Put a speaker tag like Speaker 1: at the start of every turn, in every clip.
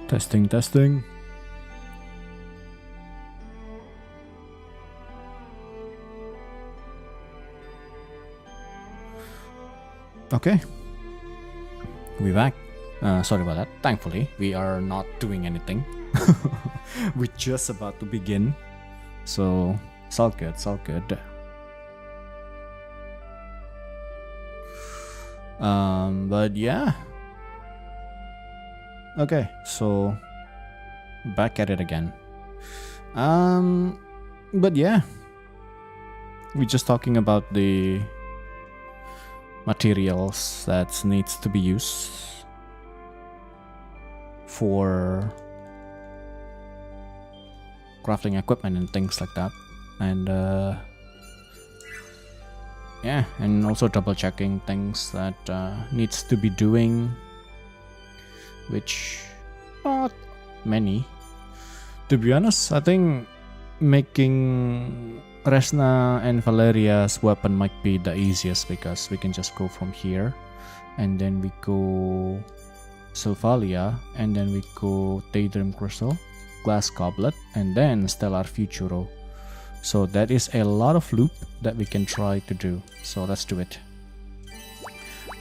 Speaker 1: Testing, testing. Okay. We're back. Sorry about that. Thankfully, we are not doing anything. We're just about to begin. So, it's all good, it's all good. But yeah. Okay, so back at it again. But yeah. We're just talking about the materials that needs to be used for crafting equipment and things like that, and yeah, and also double checking things that needs to be doing, which not many, to be honest. I think making Resna and Valeria's weapon might be the easiest because we can just go from here and then we go Sylvalia and then we go Daedrum Crystal, Glass Goblet, and then Stellar Futuro. So that is a lot of loop that we can try to do. So let's do it.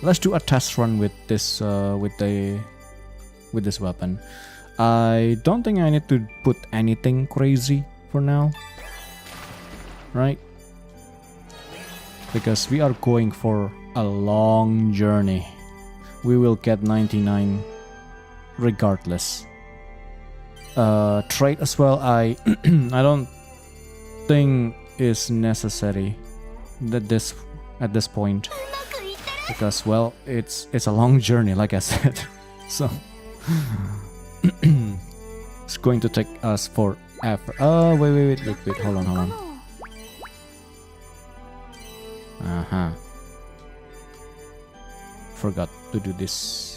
Speaker 1: Let's do a test run with this with this weapon. I don't think I need to put anything crazy for now, right? Because we are going for a long journey. We will get 99 regardless. Trade as well, I I don't think is necessary that this at this point, because well, it's a long journey, like I said. So it's going to take us forever. Oh, wait, hold on. Forgot to do this.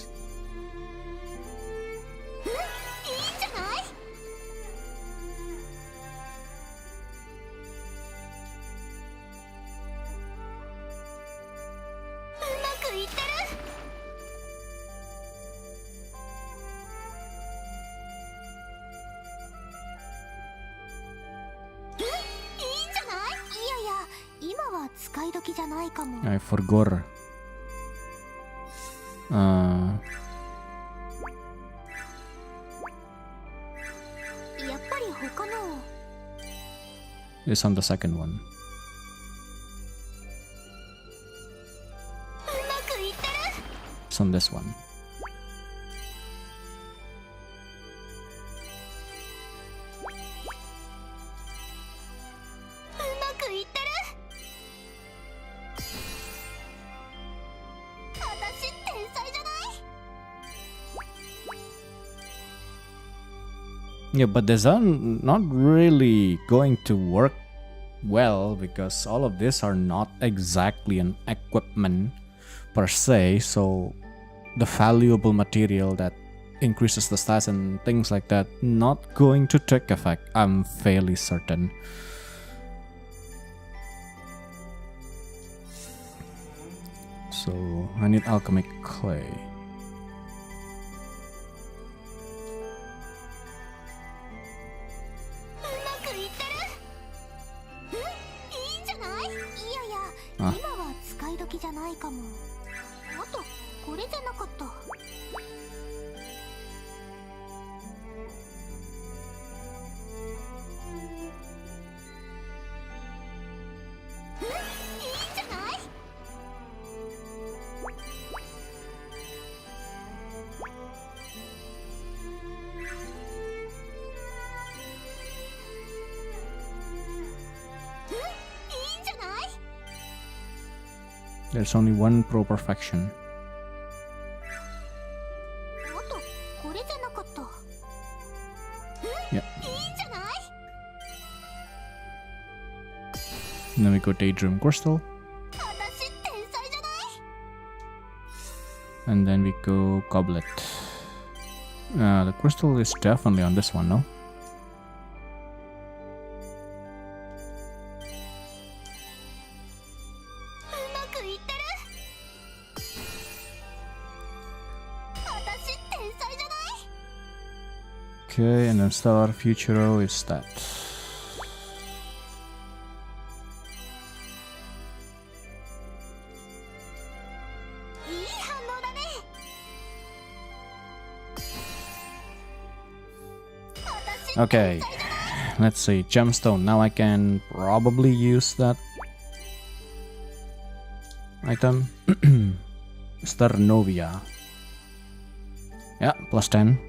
Speaker 1: I forgot. It's on the second one. It's on this one. Yeah, but these are not really going to work well because all of these are not exactly an equipment per se, so the valuable material that increases the stats and things like that not going to take effect, I'm fairly certain. So I need alchemic clay. There's only one pro perfection. Yeah. And then we go Daedrum Crystal. And then we go Goblet. The crystal is definitely on this one, no? Okay, and then Stellar Futuro is that. Okay, let's see, gemstone. Now I can probably use that item. Sternovia. Yeah, plus 10.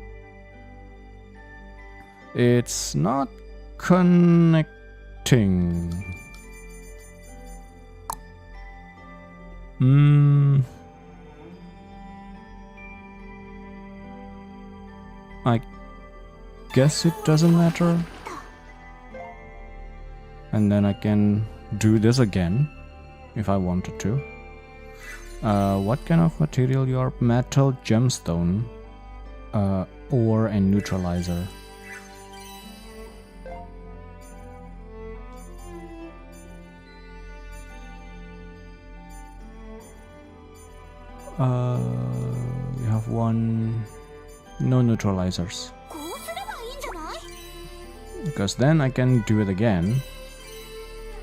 Speaker 1: It's not connecting. I guess it doesn't matter. And then I can do this again if I wanted to. What kind of material you are? Metal, gemstone, ore, and neutralizer. You have one. No neutralizers. Because then I can do it again.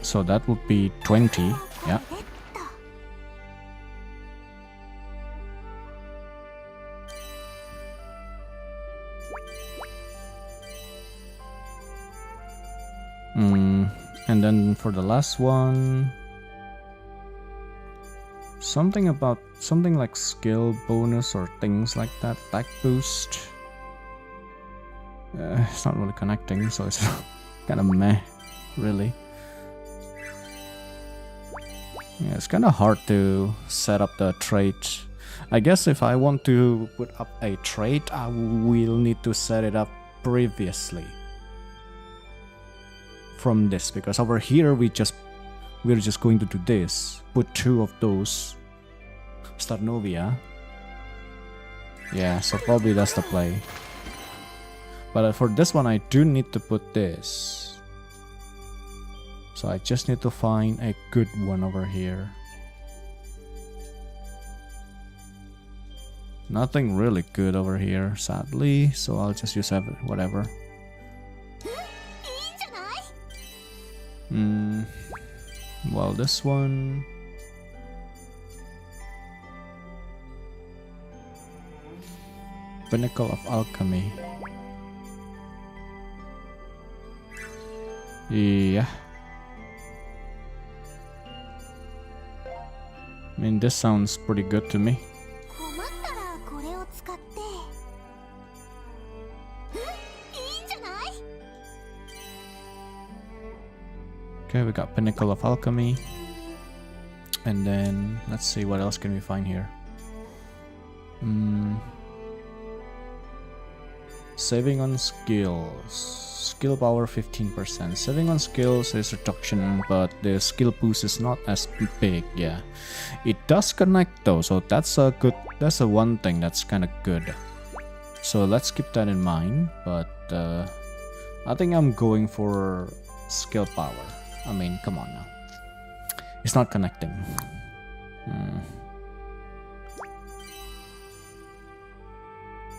Speaker 1: So that would be 20. Yeah. And then for the last one, something like skill bonus or things like that. Attack boost. It's not really connecting, so it's kind of meh, really. Yeah, it's kind of hard to set up the trait. I guess if I want to put up a trait, I will need to set it up previously from this, because over here we're just going to do this. Put 2 of those Starnovia. Yeah, so probably that's the play. But for this one I do need to put this. So I just need to find a good one over here. Nothing really good over here, sadly, so I'll just use whatever. Well, this one. Pinnacle of Alchemy. Yeah. I mean, this sounds pretty good to me. Okay, we got Pinnacle of Alchemy. And then, let's see, what else can we find here? Saving on skills. Skill power 15%. Saving on skills is reduction, but the skill boost is not as big, yeah. It does connect though, so that's a one thing that's kind of good. So let's keep that in mind, but I think I'm going for skill power. I mean, come on now. It's not connecting.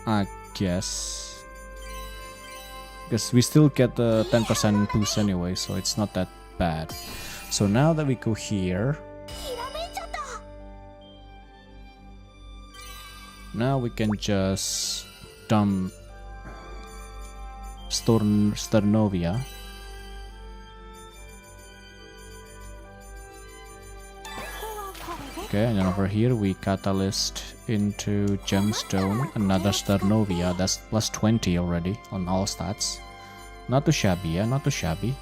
Speaker 1: I guess. Because we still get the 10% boost anyway, so it's not that bad. So now that we go here, now we can just dump Sternovia. Okay, and then over here we catalyst into gemstone, another Sternovia. That's plus 20 already on all stats. Not too shabby, yeah, not too shabby.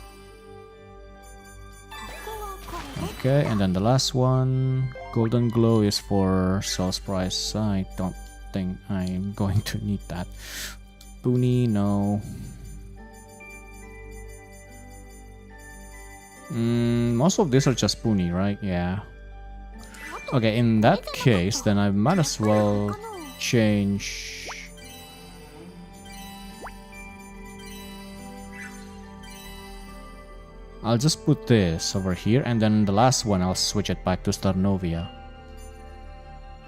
Speaker 1: Okay, and then the last one, Golden Glow, is for sales price. I don't think I'm going to need that. Boony, no. Most of these are just Boony, right? Yeah. Okay, in that case, then I might as well change. I'll just put this over here, and then the last one I'll switch it back to Starnovia.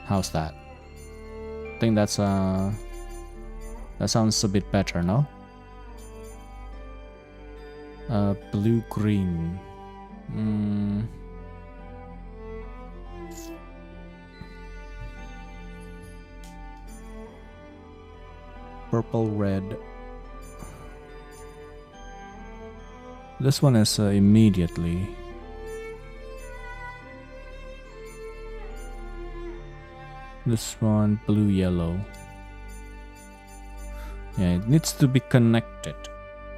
Speaker 1: How's that? I think that sounds a bit better, no? Blue-green. Purple-red. This one is immediately. This one, blue-yellow. Yeah, it needs to be connected.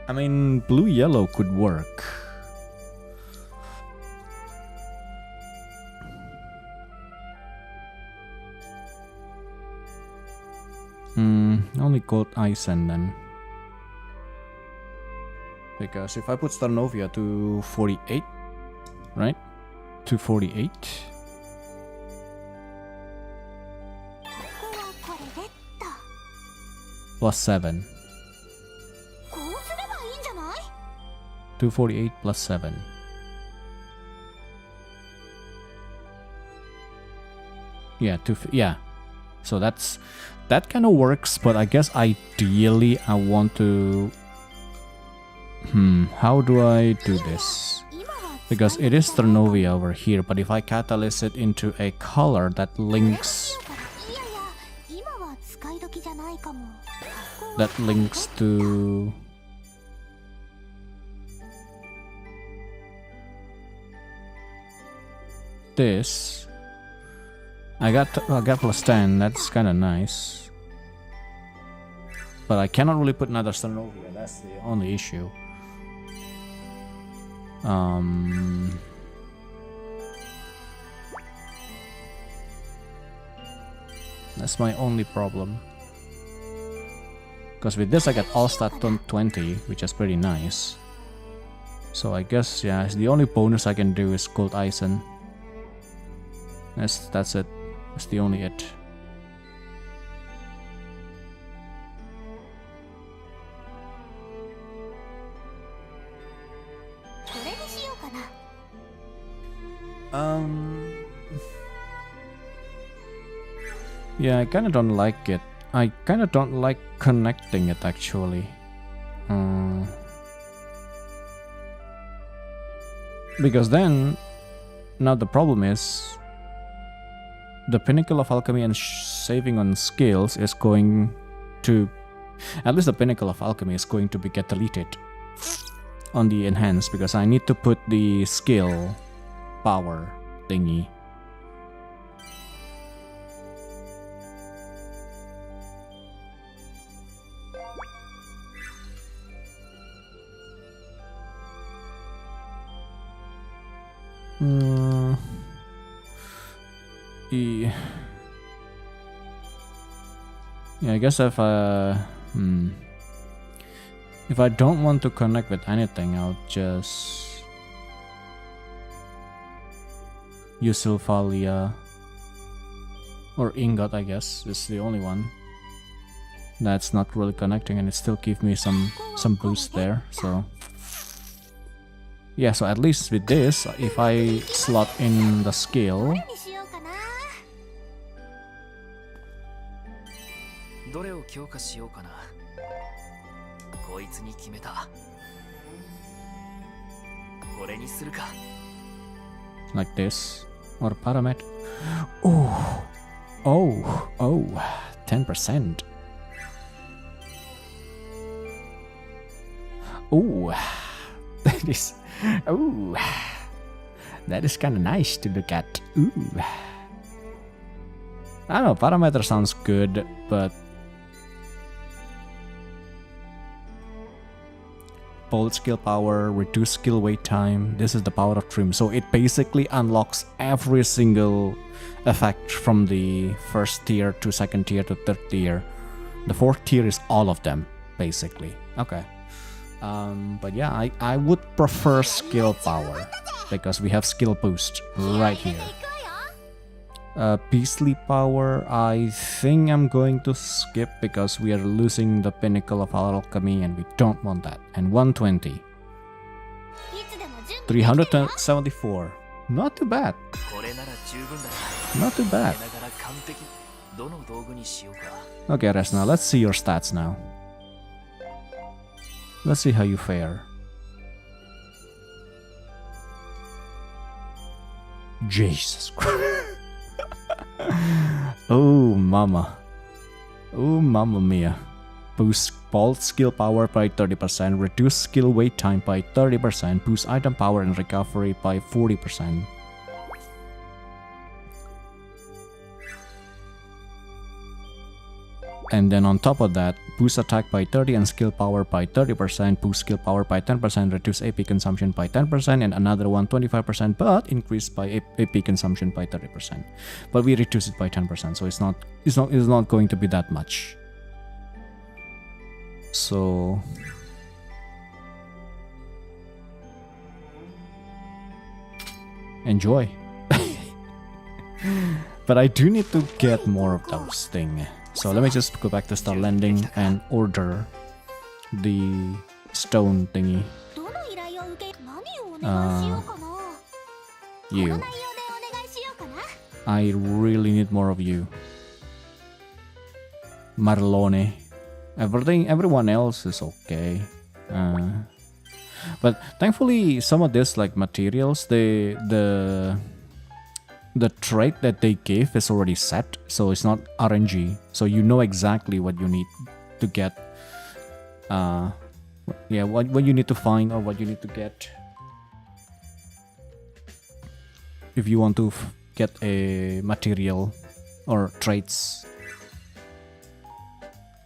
Speaker 1: I mean, blue-yellow could work. Only gold Isen then. Because if I put Starnovia to 48, right? To 48. Plus 7. 248 plus 7. Yeah, yeah. So that kind of works, but I guess ideally I want to... how do I do this? Because it is Starnovia over here, but if I catalyze it into a color that links... that links to... this... I got plus 10, that's kinda nice. But I cannot really put another Starnovia, that's the only issue. That's my only problem. Because with this I get all-stat 20, which is pretty nice. So I guess, yeah, the only bonus I can do is Gold Isen. That's it. That's the only it. Yeah, I kinda don't like it. I kinda don't like connecting it actually. Because then, now the problem is, the Pinnacle of Alchemy and saving on skills is going to... At least the Pinnacle of Alchemy is going to get deleted on the enhance, because I need to put the skill power thingy. Yeah, I guess if I don't want to connect with anything, I'll just use Sylphalia or Ingot. I guess is the only one that's not really connecting, and it still gives me some boost there. So yeah, so at least with this, if I slot in the skill, like this, or Paramet. Oh, 10%. Oh, that is, that is kind of nice to look at. Ooh. I don't know, Parameter sounds good, but bold skill power, reduce skill wait time, this is the power of trim. So it basically unlocks every single effect from the first tier to second tier to third tier. The fourth tier is all of them, basically. Okay. But yeah, I would prefer skill power, because we have skill boost right here. Beastly power, I think I'm going to skip, because we are losing the Pinnacle of Alchemy and we don't want that. And 120. 374. Not too bad. Not too bad. Okay, Resna, let's see your stats now. Let's see how you fare. Jesus Christ. Oh, mama. Oh, mamma mia. Boost bolt skill power by 30%, reduce skill wait time by 30%, boost item power and recovery by 40%. And then on top of that, boost attack by 30 and skill power by 30%, boost skill power by 10%, reduce AP consumption by 10%, and another one 25%, but increase by AP consumption by 30%. But we reduce it by 10%, so it's not going to be that much. So enjoy. But I do need to get more of those things. So let me just go back to Star Landing and order the stone thingy. You. I really need more of you. Marlone. Everyone else is okay. But thankfully some of this like materials, the trait that they give is already set, so it's not RNG, so you know exactly what you need to get, what you need to find or what you need to get if you want to get a material or traits.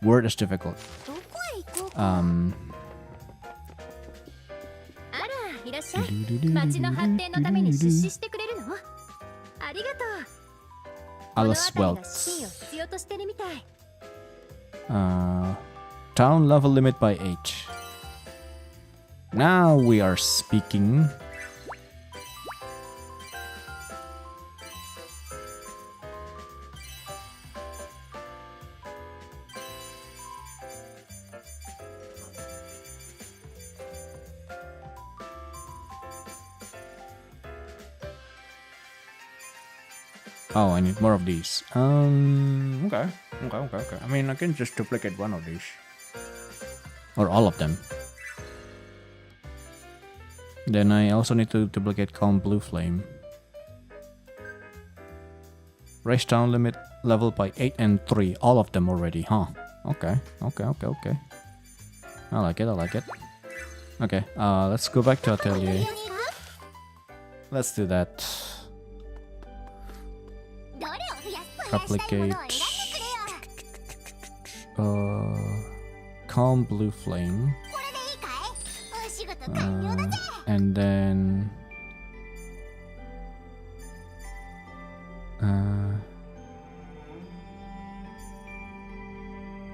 Speaker 1: Word is difficult. Alice Welts. Town level limit by 8. Now we are speaking. Oh, I need more of these. Okay. I mean, I can just duplicate one of these. Or all of them. Then I also need to duplicate Calm Blue Flame. Raise town limit level by 8 and 3. All of them already, huh? Okay. I like it. Okay, let's go back to Atelier. Let's do that. Replicate Calm Blue Flame, and then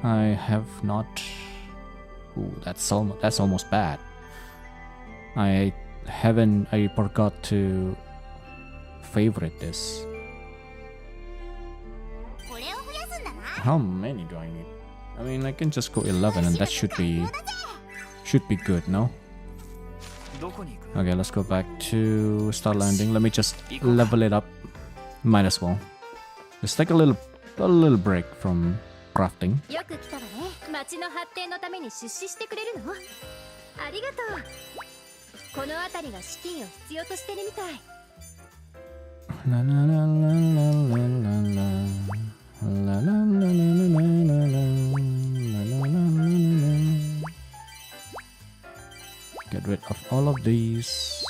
Speaker 1: I have not. Ooh, that's almost bad. I forgot to favorite this. How many do I need? I mean, I can just go 11 and that should be good, no? Okay, let's go back to Star Landing. Let me just level it up. Might as well. Let's take a little break from crafting. La la la la la la la. La la la la la la la la. Get rid of all of these.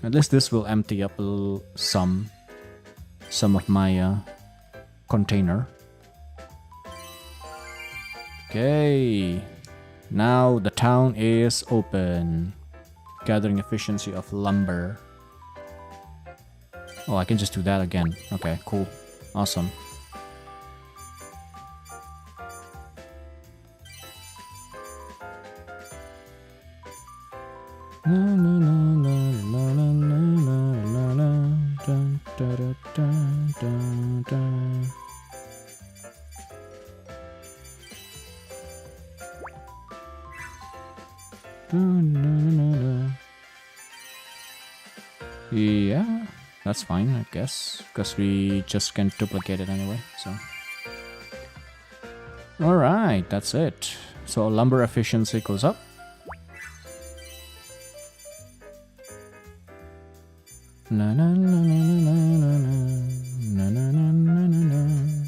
Speaker 1: At least this will empty up some of my container. Okay, now the town is open. Gathering efficiency of lumber. Oh, I can just do that again. Okay, cool. Awesome. Yeah. That's fine, I guess, because we just can't duplicate it anyway, so. Alright, that's it. So lumber efficiency goes up. Na na na na na na na na na na na na.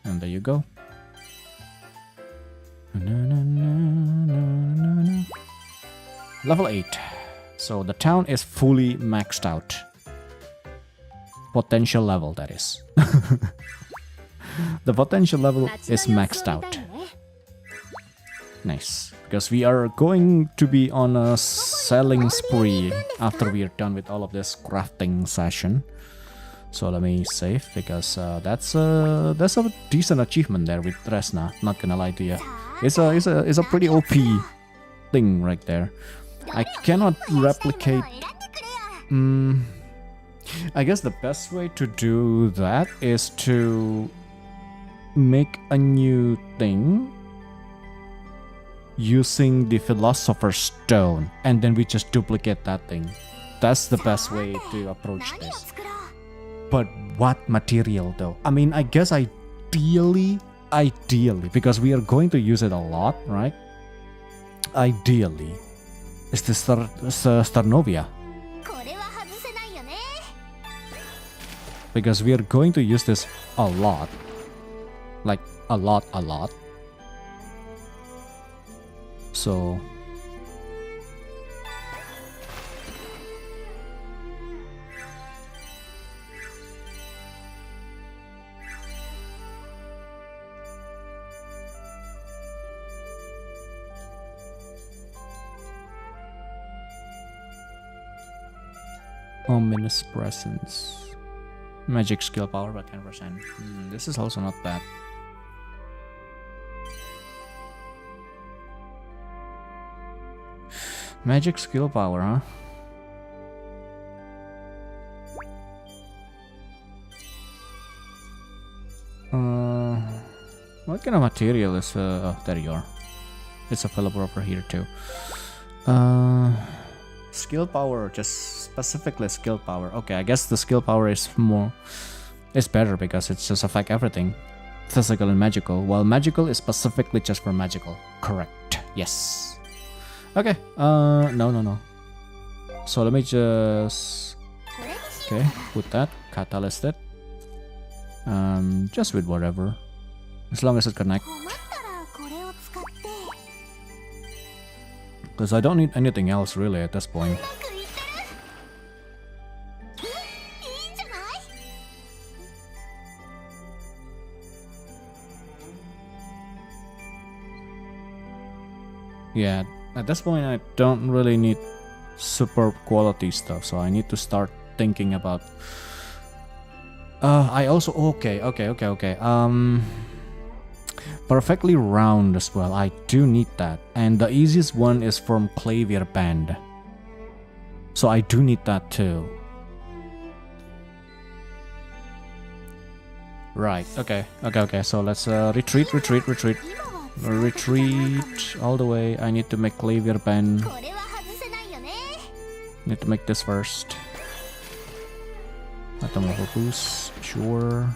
Speaker 1: And there you go. Na na na na na na. Level 8. So the town is fully maxed out. Potential level, that is. The potential level is maxed out. Nice. Because we are going to be on a selling spree after we are done with all of this crafting session. So let me save, because that's a decent achievement there with Resna. Not gonna lie to you, it's a pretty OP thing right there. I cannot replicate. I guess the best way to do that is to make a new thing using the Philosopher's Stone, and then we just duplicate that thing. That's the best way to approach this. But what material though? I mean, I guess ideally, because we are going to use it a lot, right? Ideally, it's the Starnovia. Because we are going to use this a lot. Like, a lot. So... Ominous presence. Magic skill power by 10%. This is also not bad. Magic skill power, huh? What kind of material is oh, there you are. It's available over here too. Skill power, just specifically skill power. Okay, I guess the skill power is better because it's just affect everything, physical and magical, while magical is specifically just for magical. Correct. Yes. Okay. No. So let me just put that catalyst it. Just with whatever, as long as it connects. Because I don't need anything else really at this point. Yeah, at this point I don't really need super quality stuff, so I need to start thinking about... I also... Okay. Perfectly round as well. I do need that. And the easiest one is from Clavier Band. So I do need that too. Right, okay. So let's retreat all the way. I need to make Clavier Band. Need to make this first. Atomic boost, sure.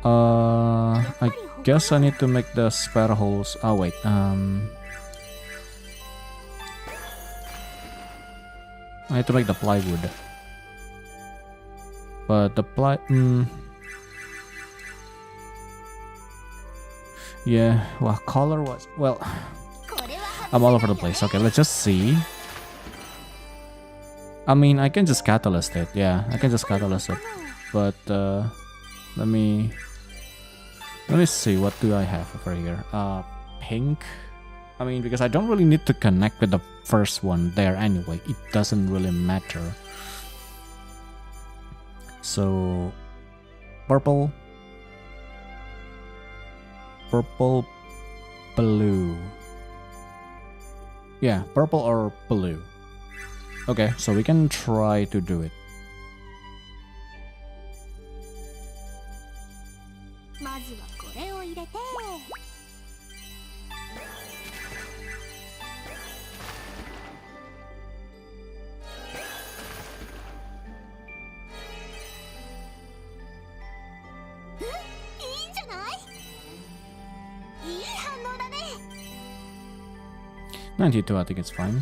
Speaker 1: I guess I need to make the spare holes. Oh wait, I need to make the plywood. But the yeah, well, color was... Well, I'm all over the place. Okay, let's just see. I mean, I can just catalyst it. Yeah, I can just catalyst it. But, let me see, what do I have over here? Pink. I mean, because I don't really need to connect with the first one there anyway. It doesn't really matter. So, purple, blue. Yeah, purple or blue. Okay, so we can try to do it. 92, I think it's fine.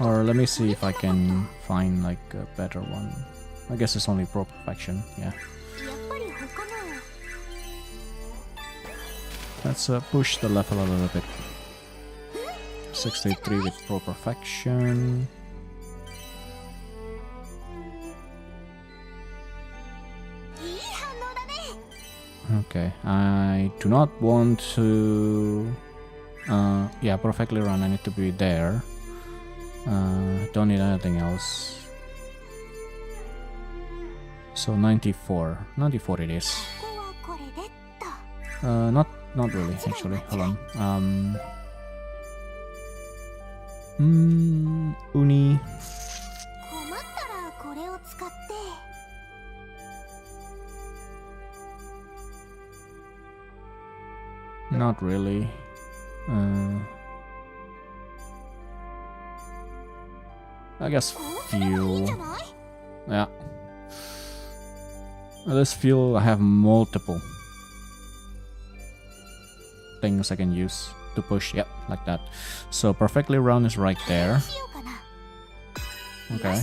Speaker 1: Or let me see if I can find like a better one. I guess it's only Pro Perfection, yeah. Let's push the level a little bit. 63 with Pro Perfection. Okay, I do not want to... yeah, perfectly run, I need to be there. Don't need anything else. So 94. 94 it is. Not really, actually. Hold on. Uni. Not really. I guess fuel. Yeah. This fuel, I have multiple things I can use to push. Yep, like that. So perfectly round is right there. Okay.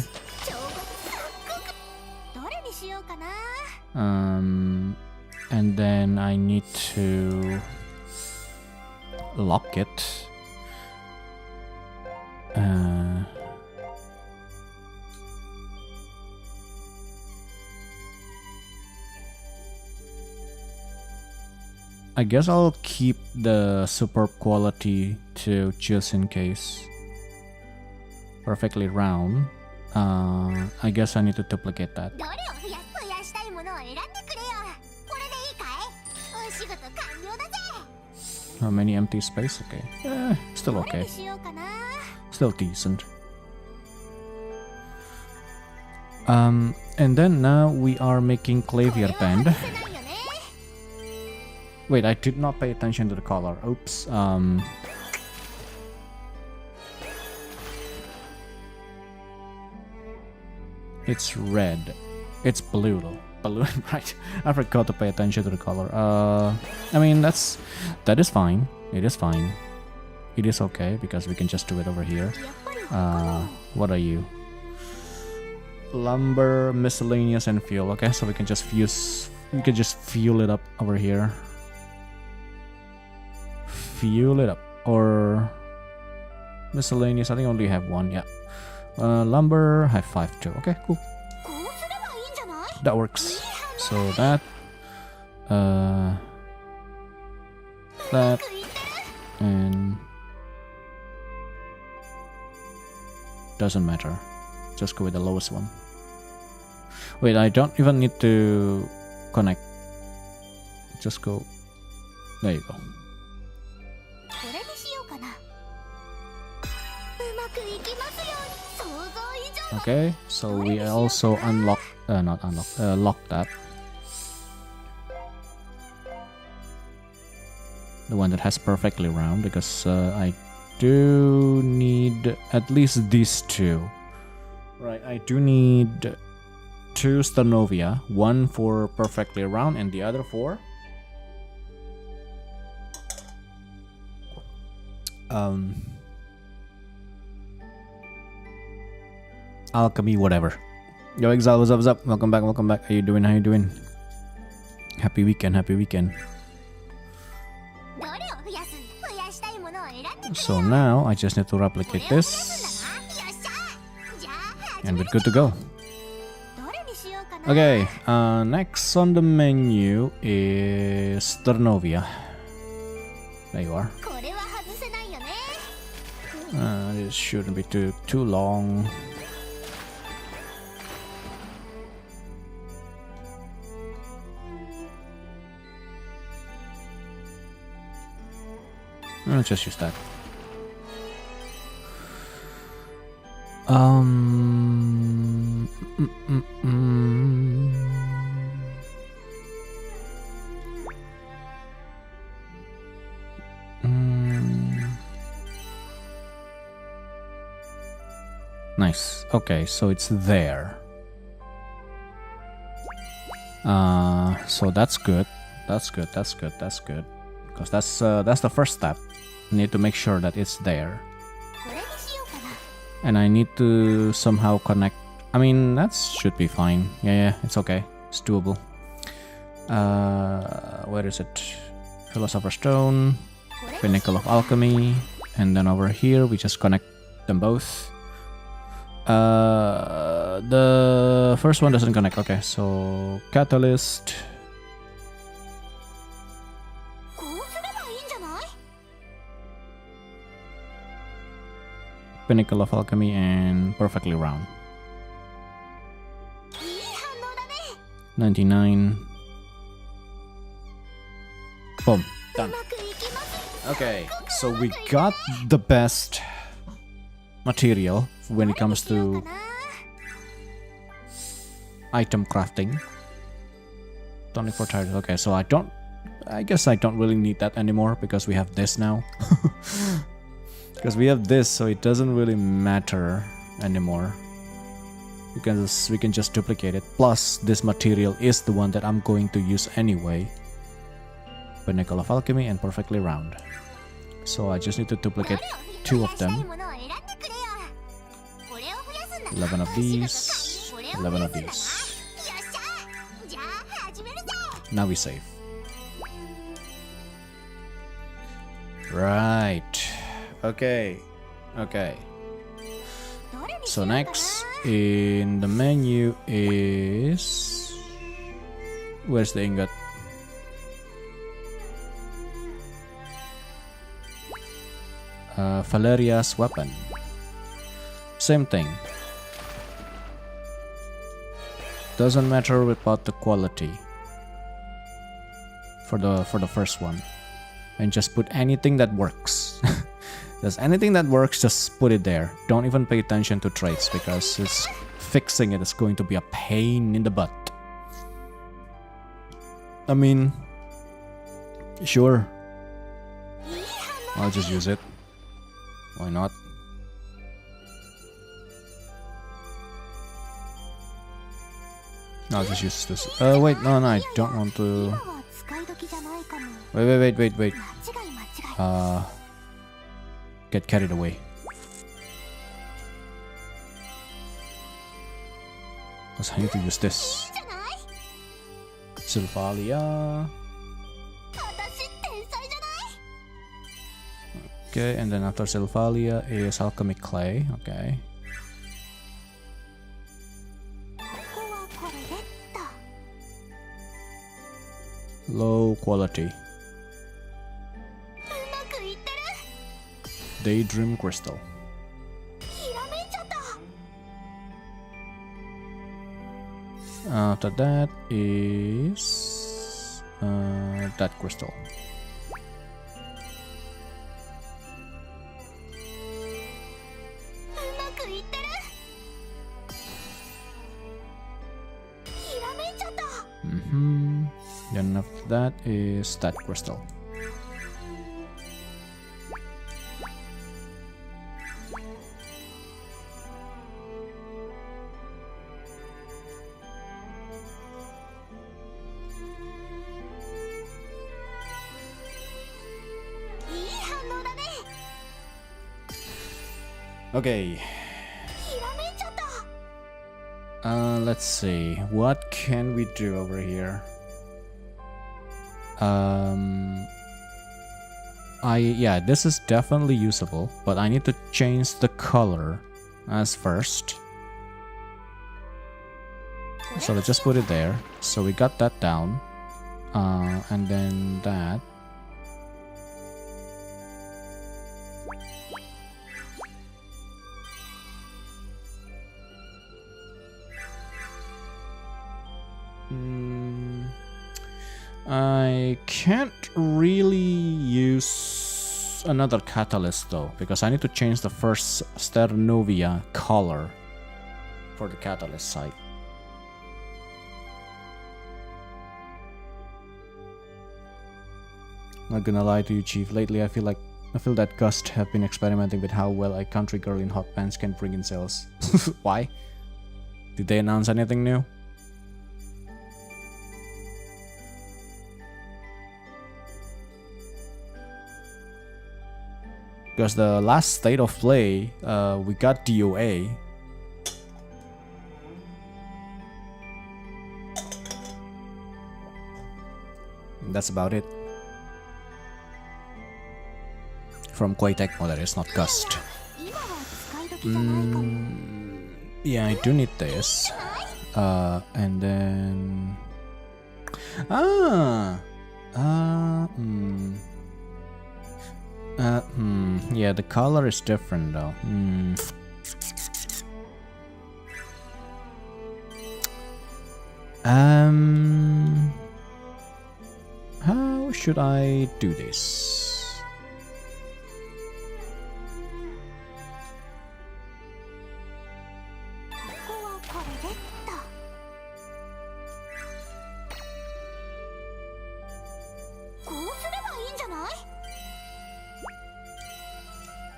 Speaker 1: And then I need to lock it. I guess I'll keep the superb quality to just in case. Perfectly round. I guess I need to duplicate that. How many empty space? Okay. Still okay. Still decent. And then now we are making clavier band. Wait, I did not pay attention to the color. Oops. It's red. It's blue though. Blue, right? I forgot to pay attention to the color. I mean that is fine. It is fine. It is okay because we can just do it over here. What are you? Lumber, miscellaneous, and fuel. Okay, so we can just fuse. We can just fuel it up over here. Fuel it up, or miscellaneous. I think I only have one. Yeah. Lumber, I have 5 too. Okay, cool. That works. So that, and doesn't matter. Just go with the lowest one. Wait, I don't even need to connect. Just go. There you go. Okay, so we also unlock, lock that. The one that has perfectly round, because I do need at least these two. Right, I do need 2 Sternovia, one for perfectly round and the other for alchemy, whatever. Yo, Exile, what's up, what's up? Welcome back, welcome back. How you doing, how you doing? Happy weekend, happy weekend. So now I just need to replicate this and we're good to go. Okay, next on the menu is Sternovia. There you are. This shouldn't be too long. Let's just use that. Nice. Okay, so it's there. So that's good. That's good. That's good. That's good. because that's the first step. I need to make sure that it's there, and I need to somehow connect. I mean, that should be fine. Yeah, it's okay. It's doable. Where is it? Philosopher's Stone, Pinnacle of Alchemy, and then over here we just connect them both. The first one doesn't connect. Okay, so Catalyst. Pinnacle of Alchemy and perfectly round. 99. Boom. Done. Okay, so we got the best material when it comes to item crafting. Tonic for tires. Okay, so I guess I don't really need that anymore because we have this now. Because we have this, so it doesn't really matter anymore. Because we can just duplicate it. Plus, this material is the one that I'm going to use anyway. Pinnacle of Alchemy and perfectly round. So I just need to duplicate 2 of them. 11 of these, 11 of these. Now we save. Right. Okay. So next in the menu is... Where's the ingot? Valeria's weapon. Same thing. Doesn't matter about the quality for the first one, and just put anything that works. There's anything that works, just put it there. Don't even pay attention to traits because it's fixing it is going to be a pain in the butt. I mean, sure, I'll just use it. Why not? I'll just use this. Wait, no, I don't want to. Wait. Get carried away. Because I need to use this. Sylvalia. Okay, and then after Sylvalia is Alchemic Clay. Okay. Low quality. Daydream Crystal. After that is that crystal. Then after that is that crystal. Okay. Let's see. What can we do over here? Yeah, this is definitely usable, but I need to change the color as first. So let's just put it there. So we got that down. And then that. I can't really use another catalyst though, because I need to change the first Sternovia color for the catalyst site. Not gonna lie to you, Chief. Lately, I feel that Gust have been experimenting with how well a country girl in hot pants can bring in sales. Why? Did they announce anything new? Because the last state of play, we got DOA. That's about it. From Koei Tecmo, that is not Gust. Yeah, I do need this. And then... yeah, the color is different though. How should I do this?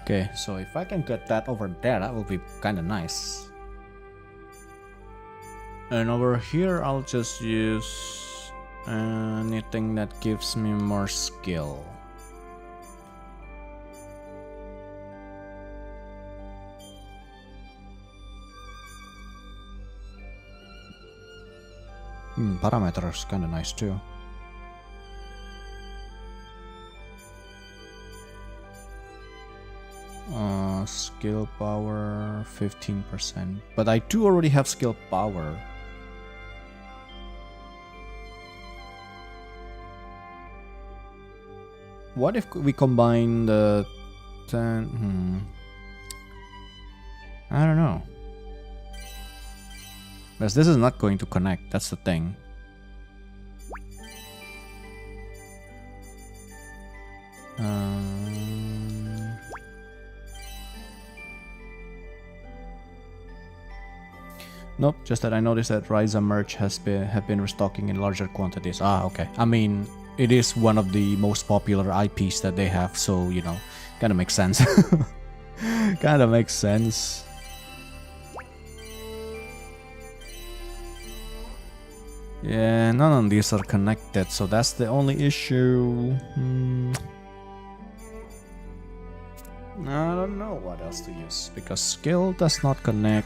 Speaker 1: Okay, so if I can get that over there, that will be kinda nice. And over here, I'll just use anything that gives me more skill. Parameter is kinda nice too. Skill power 15%, but I do already have skill power. What if we combine the 10? I don't know. Because this is not going to connect, that's the thing. Nope, just that I noticed that Ryza merch have been restocking in larger quantities. Ah, okay. I mean, it is one of the most popular IPs that they have, so you know, kinda makes sense. Kinda makes sense. Yeah, none of these are connected, so that's the only issue. I don't know what else to use, because skill does not connect.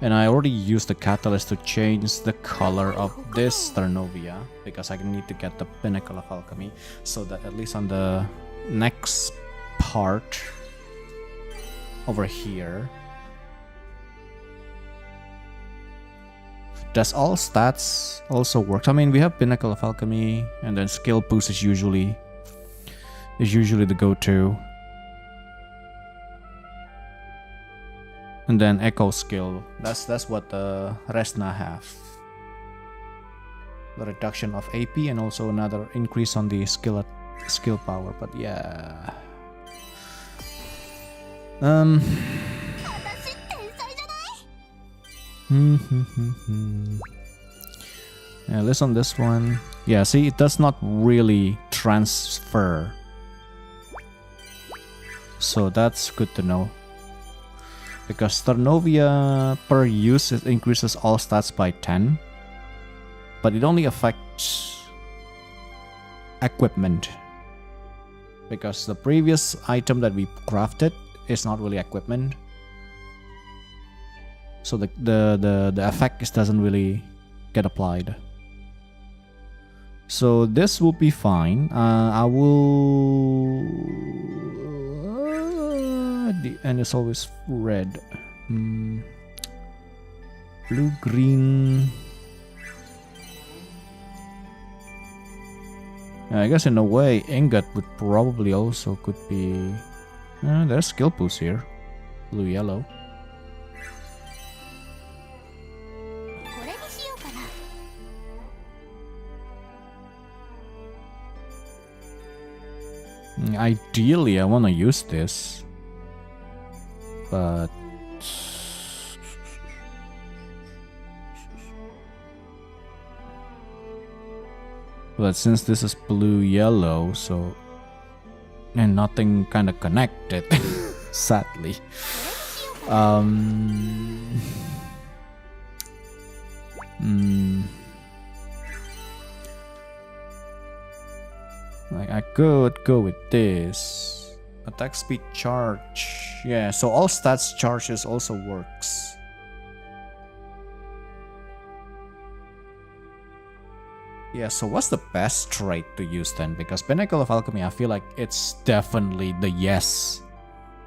Speaker 1: And I already used the catalyst to change the color of this Ternovia, because I need to get the Pinnacle of Alchemy, so that at least on the next part over here. Does all stats also work? I mean, we have Pinnacle of Alchemy, and then skill boost is usually the go-to. And then Echo skill. That's what the Resna have. The reduction of AP and also another increase on the skill power. But yeah. Yeah, listen on this one. Yeah, see, it does not really transfer. So that's good to know. Because Ternovia per use, it increases all stats by 10. But it only affects equipment. Because the previous item that we crafted is not really equipment. So the effect doesn't really get applied. So this will be fine. I will... the end is always red. Blue, green. I guess in a way, Ingot would probably also could be... there's skill boost here. Blue, yellow. Ideally, I want to use this. But... since this is blue-yellow, so... and nothing kind of connected, sadly. Like I could go with this, Attack speed charge. Yeah, so all stats charges also works. Yeah, so what's the best trait to use then? Because Pinnacle of Alchemy, I feel like it's definitely the yes.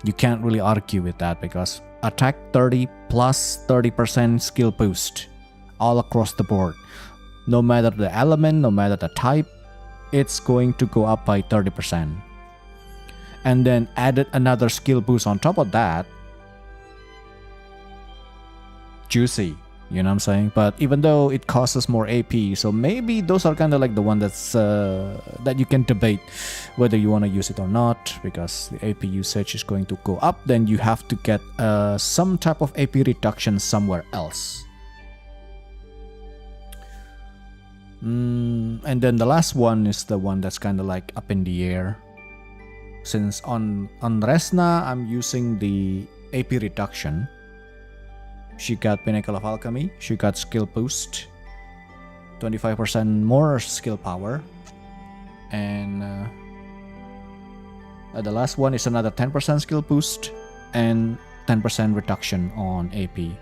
Speaker 1: You can't really argue with that because attack 30 plus 30% skill boost all across the board. No matter the element, no matter the type, it's going to go up by 30%. And then added another skill boost on top of that. Juicy, you know what I'm saying? But even though it costs us more AP, so maybe those are kind of like the one that's that you can debate whether you want to use it or not, because the AP usage is going to go up. Then you have to get some type of AP reduction somewhere else. And then the last one is the one that's kind of like up in the air. Since on Resna, I'm using the AP reduction. She got Pinnacle of Alchemy. She got skill boost. 25% more skill power. And the last one is another 10% skill boost and 10% reduction on AP.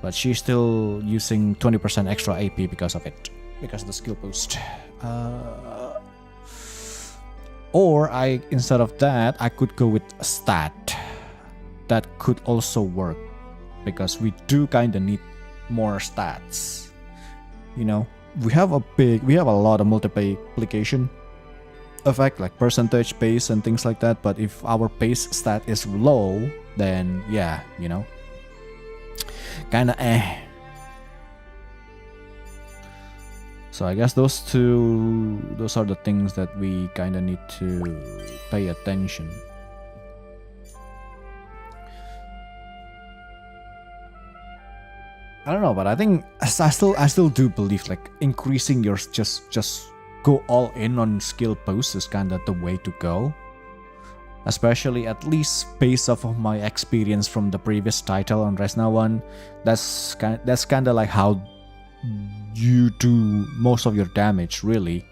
Speaker 1: But she's still using 20% extra AP because of it. Because of the skill boost. Or instead of that, I could go with a stat. That could also work. Because we do kind of need more stats. You know, we have a lot of multiplication effect, like percentage base and things like that. But if our base stat is low, then yeah, you know, kind of So I guess those are the things that we kind of need to pay attention. I don't know, but I think I still do believe like increasing your just go all in on skill boost is kind of the way to go. Especially at least based off of my experience from the previous title on Resna 1, that's kind of like how you do most of your damage, really.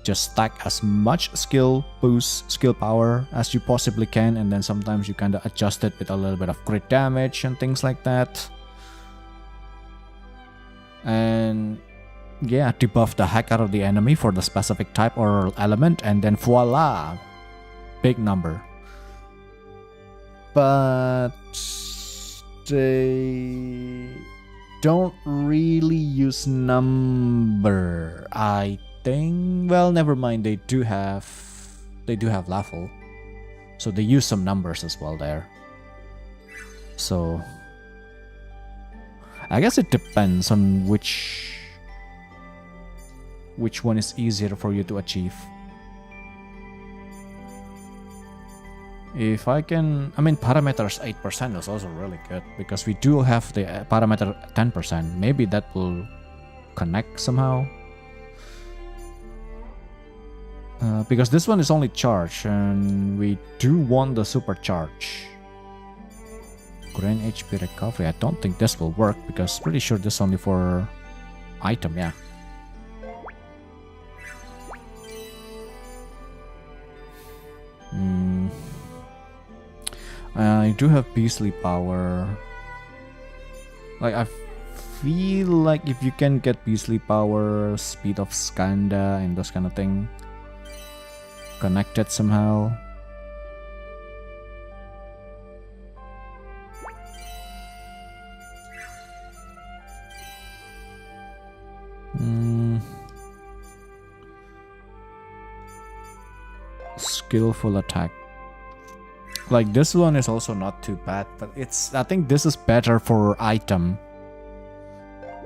Speaker 1: Just stack as much skill boost, skill power as you possibly can, and then sometimes you kind of adjust it with a little bit of crit damage and things like that. And yeah, debuff the heck out of the enemy for the specific type or element, and then voila, big number. But they don't really use number, I think. Well, never mind, they do have level, so they use some numbers as well there. So I guess it depends on which one is easier for you to achieve. If I can, I mean, parameters 8% is also really good because we do have the parameter 10%. Maybe that will connect somehow. Because this one is only charge, and we do want the supercharge. Grand HP recovery. I don't think this will work because pretty sure this is only for item, yeah. I do have beastly power. Like, I feel like if you can get beastly power, speed of Skanda and those kind of thing connected somehow. Skillful attack. Like, this one is also not too bad, but I think this is better for item.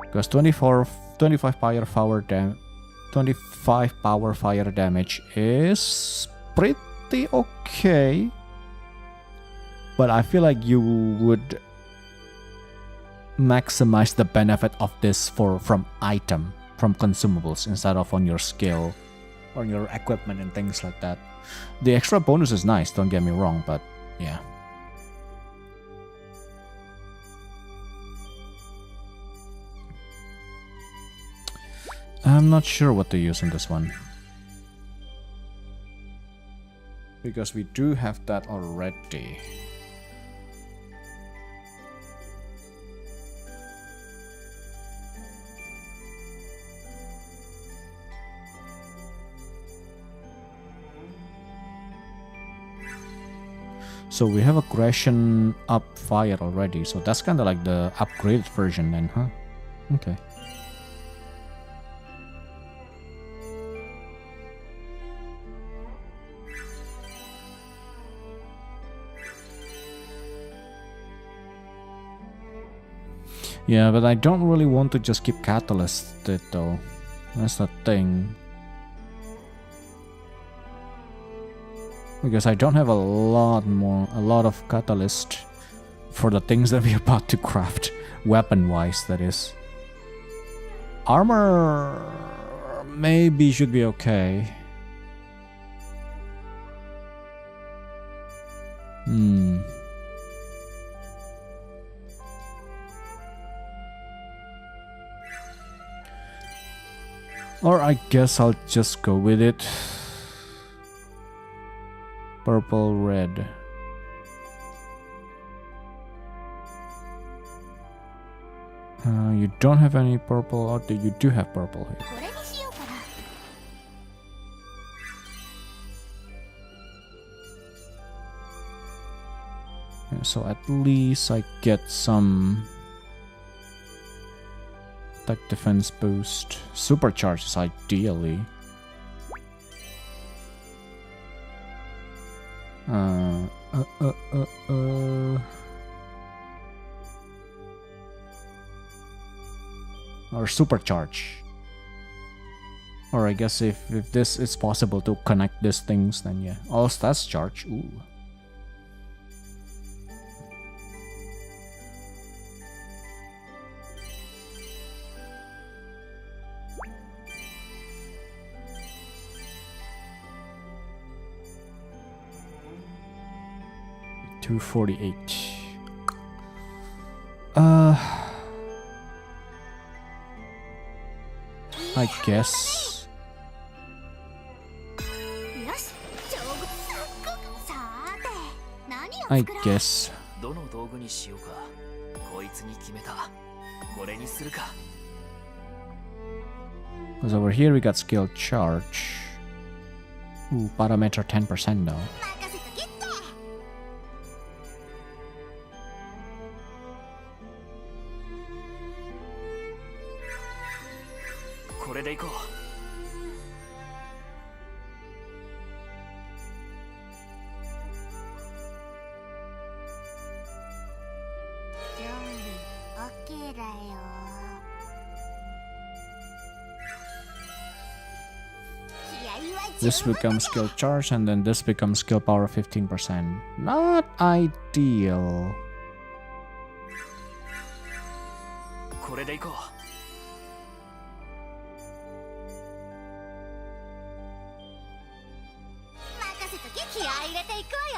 Speaker 1: Because 25 power fire damage is pretty okay. But I feel like you would maximize the benefit of this from item, from consumables, instead of on your skill or your equipment and things like that. The extra bonus is nice, don't get me wrong, but yeah. I'm not sure what to use in this one. because we do have that already. So we have aggression up fire already, so that's kind of like the upgraded version then, huh? Okay. Yeah, but I don't really want to just keep catalysted though. That's the thing. Because I don't have a lot of catalyst for the things that we're about to craft, weapon-wise, that is. Armor maybe should be okay. Or I guess I'll just go with it. Purple, red. You don't have any purple, or you do have purple here. So at least I get some attack defense boost. Supercharges ideally. Or supercharge. Or I guess if this is possible to connect these things, then yeah. All stats charge. Ooh. $248. I guess. I guess. Because over here we got skill charge. Ooh, parameter 10% though. This becomes skill charge, and then this becomes skill power 15%. Not ideal.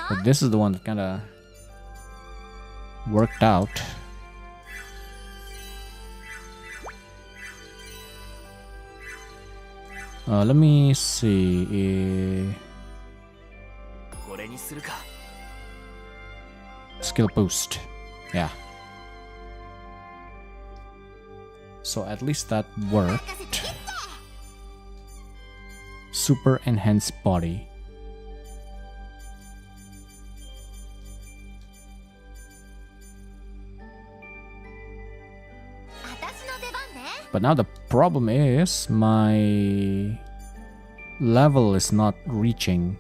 Speaker 1: But this is the one that kinda worked out. Let me see. Skill boost. Yeah. So at least that worked. Super enhanced body. But now the problem is my level is not reaching.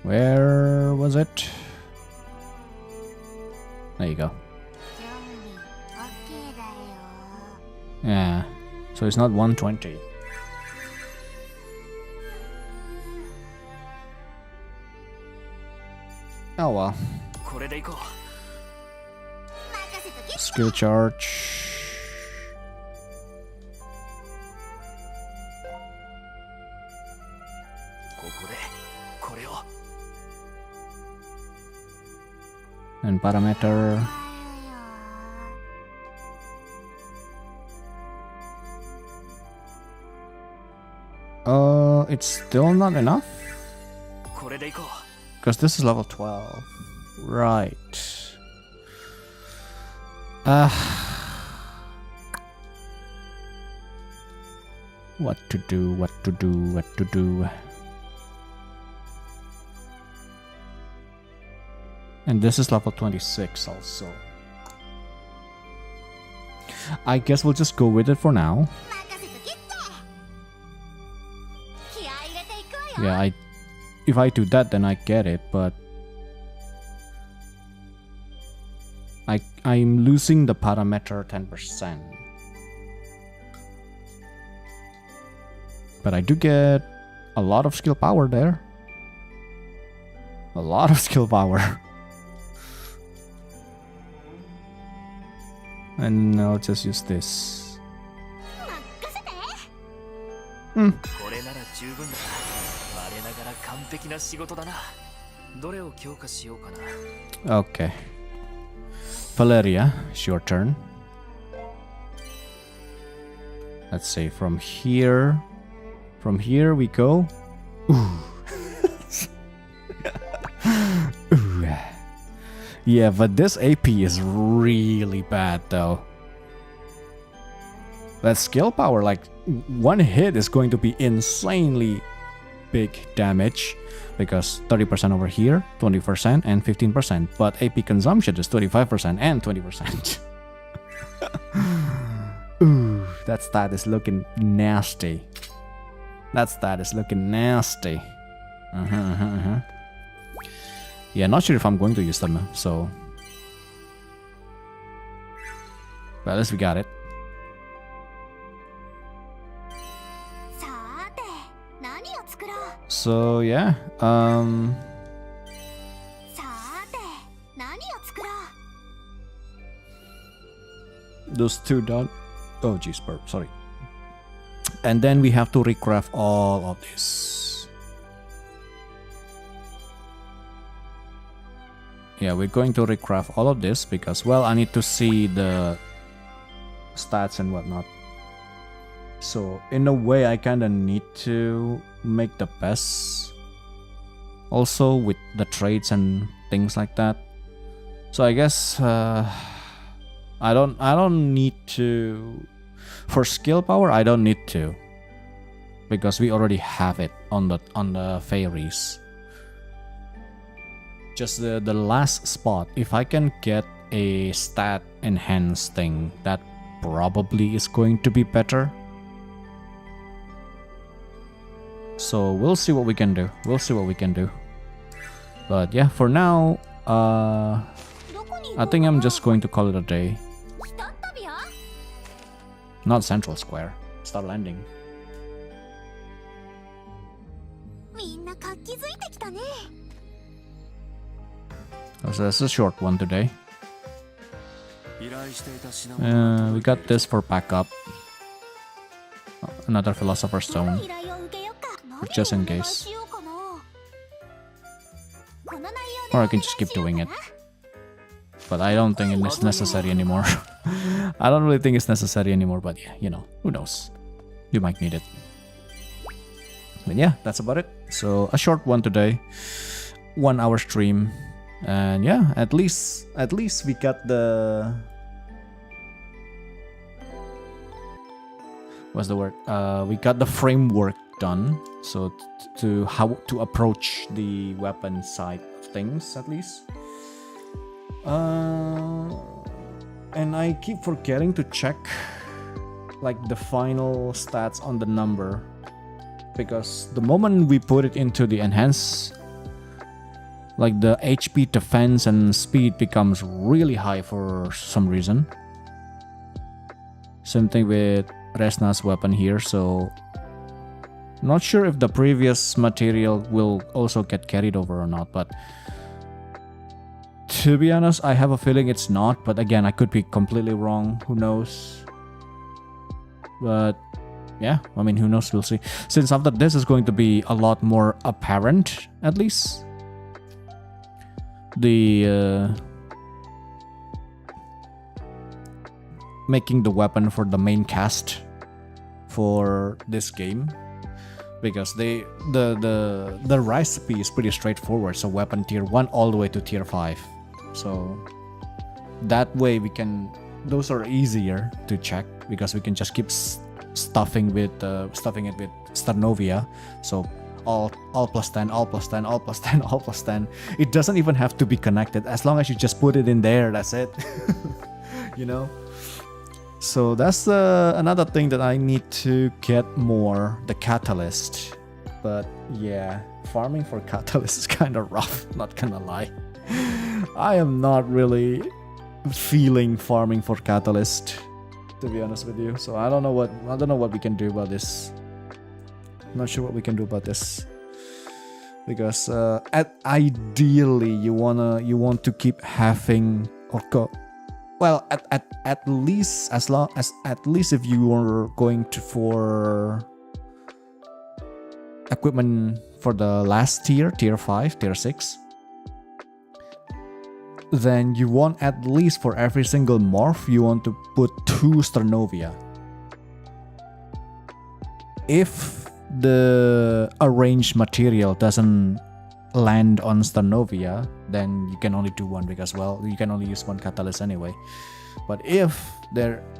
Speaker 1: Where was it? There you go. Yeah, so it's not 120. Oh well. Skill charge. And parameter. It's still not enough? Because this is level 12. Right. What to do. And this is level 26 also. I guess we'll just go with it for now. Yeah, if I do that, then I get it, but I'm losing the parameter 10%. But I do get a lot of skill power there. A lot of skill power. And I'll just use this. Okay. Valeria, it's your turn. Let's say from here. From here we go. Ooh. Ooh. Yeah, but this AP is really bad though. That skill power, like one hit is going to be insanely big damage, because 30% over here, 20% and 15%, but AP consumption is 25% and 20%. Ooh, that stat is looking nasty. That stat is looking nasty. Yeah, not sure if I'm going to use them, so... But at least we got it. So yeah, those two done. Oh geez, burp, sorry. And then we have to recraft all of this. Yeah, we're going to recraft all of this because, well, I need to see the stats and whatnot. So in a way, I kind of need to make the best also with the traits and things like that. So I guess I don't need to. For skill power, I don't need to, because we already have it on the fairies. Just the last spot, if I can get a stat enhance thing, that probably is going to be better. So we'll see what we can do. But yeah, for now, I think I'm just going to call it a day. Not Central Square. Start landing. So that's a short one today. We got this for backup. Another Philosopher's Stone. Just in case. Or I can just keep doing it. But I don't think it's necessary anymore. I don't really think it's necessary anymore, but yeah, you know, who knows? You might need it. But yeah, that's about it. So a short one today. 1 hour stream. And yeah, at least we got the... What's the word? We got the framework done. So to how to approach the weapon side of things, at least. And I keep forgetting to check like the final stats on the number, because the moment we put it into the enhance, like the HP, defense and speed becomes really high for some reason. Same thing with Resna's weapon here, so not sure if the previous material will also get carried over or not, but To be honest, I have a feeling it's not, but again, I could be completely wrong. Who knows? But yeah, I mean, who knows? We'll see. Since after this is going to be a lot more apparent, at least. The making the weapon for the main cast for this game, because the recipe is pretty straightforward. So weapon tier 1 all the way to tier 5. So that way we can, those are easier to check because we can just keep stuffing it with Starnovia. So all plus 10, all plus 10, all plus 10, all plus 10. It doesn't even have to be connected, as long as you just put it in there, that's it. You know? So that's another thing that I need to get more, the catalyst. But yeah, farming for catalyst is kind of rough, not gonna lie. I am not really feeling farming for catalyst, to be honest with you. So I don't know what we can do about this. I'm not sure what we can do about this, because ideally you want to keep having well, at least if you are going to for equipment for the last tier 5, tier 6, then you want at least for every single morph you want to put 2 Starnovia. If the arranged material doesn't land on Starnovia, then you can only do 1, because well, you can only use 1 catalyst anyway. But if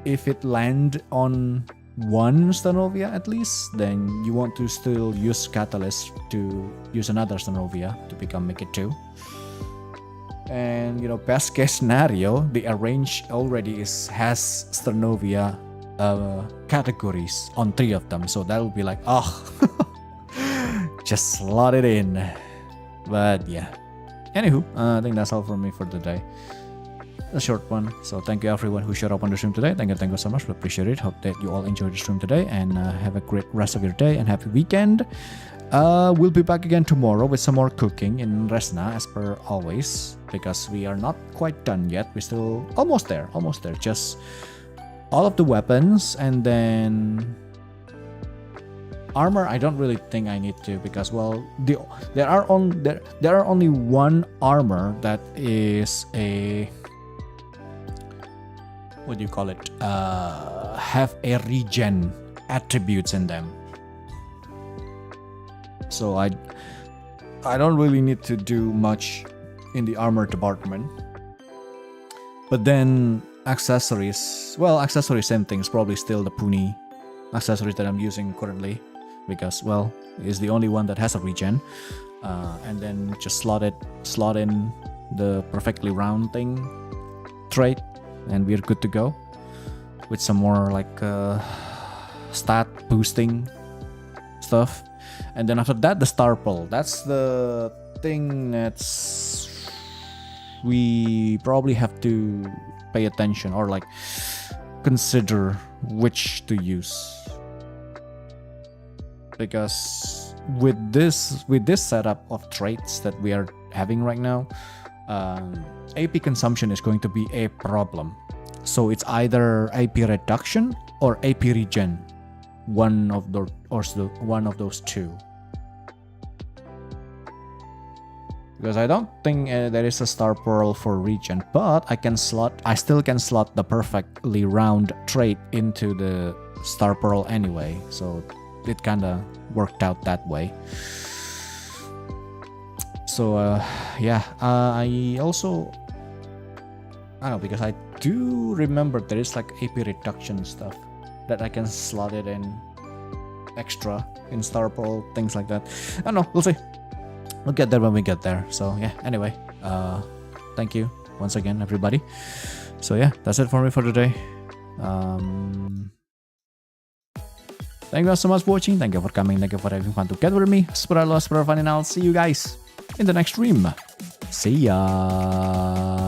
Speaker 1: it land on 1 Starnovia at least, then you want to still use catalyst to use another Starnovia to make it 2. And you know, best case scenario, the arrange already has Starnovia categories on 3 of them, so that will be like, just slot it in. But yeah, anywho, I think that's all from me for today. A short one. So thank you everyone who showed up on the stream today. Thank you so much. We appreciate it. Hope that you all enjoyed the stream today, and have a great rest of your day and happy weekend. We'll be back again tomorrow with some more cooking in Resna as per always, because we are not quite done yet. We're still almost there. Just all of the weapons, and then armor. I don't really think I need to, because well, there are only 1 armor that is a, what do you call it, have a regen attributes in them. So I don't really need to do much in the armor department. But then accessories, same thing. It's probably still the Puni accessories that I'm using currently, because well, it's the only one that has a regen. And then just slot in the perfectly round thing trait, and we're good to go with some more like stat boosting stuff. And then after that, the Star Pearl. That's the thing that's we probably have to pay attention, or like consider which to use, because with this setup of traits that we are having right now, AP consumption is going to be a problem. So it's either AP reduction or AP regen, one of those 2. Because I don't think there is a Star Pearl for regen, but I still can slot the perfectly round trait into the Star Pearl anyway, so it kinda worked out that way. So yeah, I don't know, because I do remember there is like AP reduction stuff that I can slot it in extra in Star Pearl, things like that. I don't know, we'll see. We'll get there when we get there. So yeah, anyway, thank you once again, everybody. So yeah, that's it for me for today. Thank you guys so much for watching. Thank you for coming. Thank you for having fun together with me. Super fun, and I'll see you guys in the next stream. See ya.